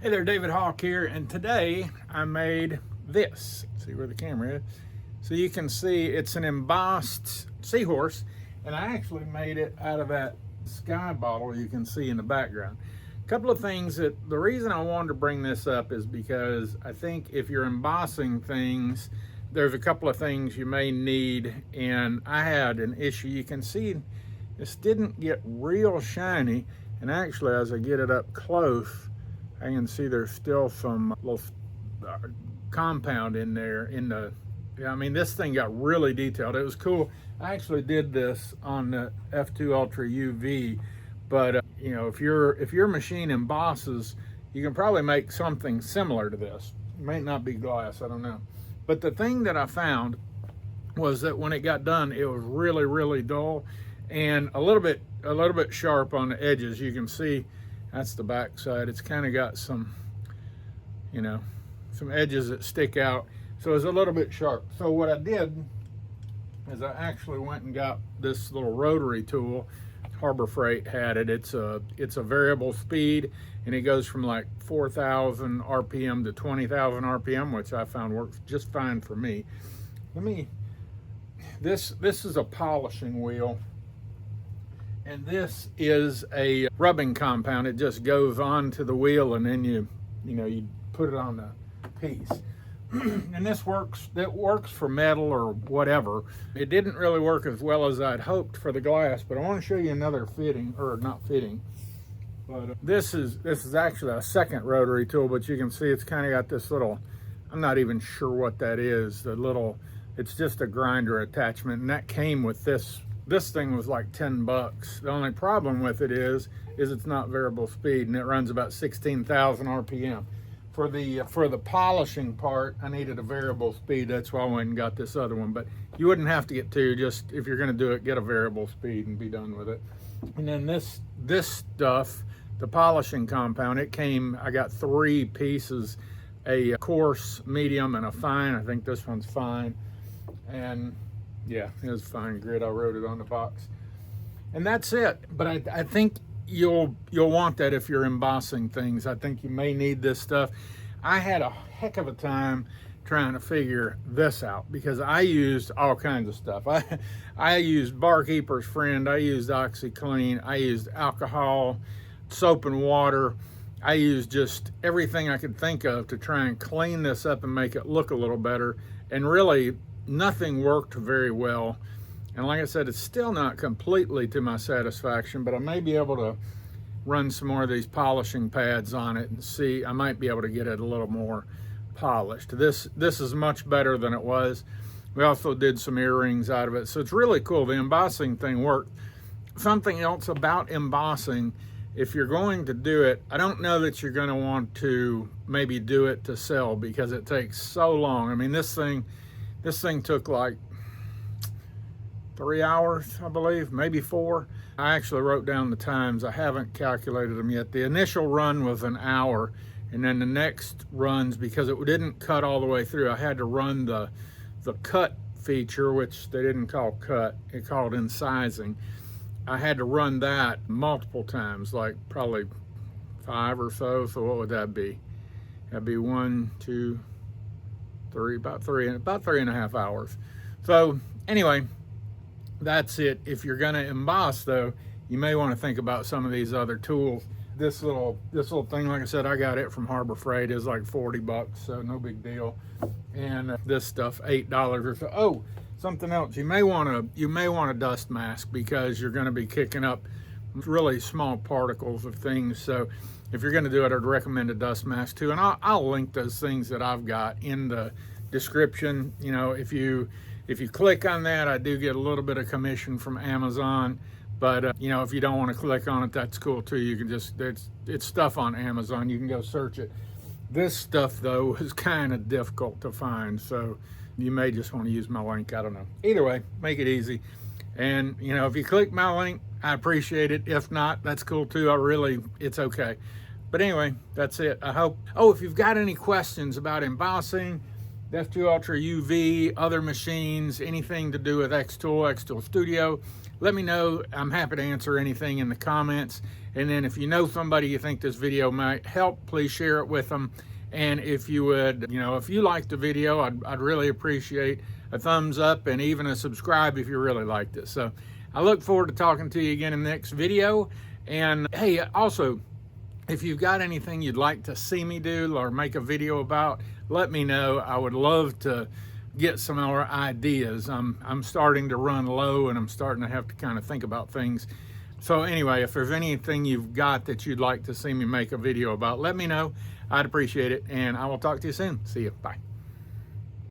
Hey there, David Hawk here, and today I made this. See where the camera is? So you can see it's an embossed seahorse, and I actually made it out of that Skyy bottle you can see in the background. A couple of things that the reason I wanted to bring this up is because I think if you're embossing things, there's a couple of things you may need, and I had an issue. You can see this didn't get real shiny, and actually as I get it up close, I can see there's still some little compound in there I mean, this thing got really detailed. It was cool. I actually did this on the F2 Ultra UV, but you know, if your machine embosses, you can probably make something similar to this. It might not be glass, I don't know. But the thing that I found was that when it got done, it was really, really dull and a little bit sharp on the edges. You can see that's the back side. It's kind of got some, you know, some edges that stick out. So it's a little bit sharp. So what I did is I actually went and got this little rotary tool. Harbor Freight had it. It's a variable speed, and it goes from like 4,000 RPM to 20,000 RPM, which I found works just fine for me. This is a polishing wheel. And this is a rubbing compound. It just goes onto the wheel, and then you put it on the piece. And this works for metal or whatever. It didn't really work as well as I'd hoped for the glass, but I want to show you another fitting, or not fitting. But this is actually a second rotary tool, but you can see it's kind of got this little, I'm not even sure what that is. It's just a grinder attachment, and that came with this. This thing was like 10 bucks. The only problem with it is it's not variable speed, and it runs about 16,000 RPM. For the polishing part, I needed a variable speed. That's why I went and got this other one. But you wouldn't have to get two. Just if you're going to do it, get a variable speed and be done with it. And then this stuff, the polishing compound, it came. I got 3 pieces: a coarse, medium, and a fine. I think this one's fine. And yeah, it was fine grit. I wrote it on the box, and that's it. But I think you'll want that if you're embossing things. I think you may need this stuff. I had a heck of a time trying to figure this out because I used all kinds of stuff. I used Barkeeper's Friend. I used OxyClean. I used alcohol, soap and water. I used just everything I could think of to try and clean this up and make it look a little better. And really, nothing worked very well. And like I said, it's still not completely to my satisfaction, but I may be able to run some more of these polishing pads on it and see. I might be able to get it a little more polished. This is much better than it was. We also did some earrings out of it, so it's really cool. The embossing thing worked. Something else about embossing, if you're going to do it, I don't know that you're going to want to maybe do it to sell because it takes so long. I mean, this thing took like 3 hours, I believe, maybe 4. I actually wrote down the times. I haven't calculated them yet. The initial run was an hour, and then the next runs, because it didn't cut all the way through, I had to run the cut feature, which they didn't call cut, it called incising. I had to run that multiple times, like probably 5 or so. So what would that be? That'd be 1, 2, 3, about 3.5 hours. So anyway, that's it. If you're going to emboss, though, you may want to think about some of these other tools. This little thing, like I said, I got it from Harbor Freight. Is like 40 bucks, so no big deal. And this stuff, $8 or so. Oh, something else. You may want a dust mask because you're going to be kicking up really small particles of things. So if you're going to do it, I'd recommend a dust mask too. And I'll link those things that I've got in the description. You know, if you click on that, I do get a little bit of commission from Amazon. But, you know, if you don't want to click on it, that's cool too. You can just, it's stuff on Amazon. You can go search it. This stuff, though, is kind of difficult to find. So you may just want to use my link. I don't know. Either way, make it easy. And, you know, if you click my link, I appreciate it. If not, that's cool too. It's okay. But anyway, that's it. I hope. Oh, if you've got any questions about embossing, F2 Ultra UV, other machines, anything to do with xTool, xTool Studio, let me know. I'm happy to answer anything in the comments. And then if you know somebody you think this video might help, please share it with them. And if you would, if you liked the video, I'd really appreciate a thumbs up and even a subscribe if you really liked it. So I look forward to talking to you again in the next video. And hey, also, if you've got anything you'd like to see me do or make a video about, let me know. I would love to get some more ideas. I'm starting to run low and I'm starting to have to kind of think about things. So anyway, if there's anything you've got that you'd like to see me make a video about, let me know. I'd appreciate it, and I will talk to you soon. See you. Bye.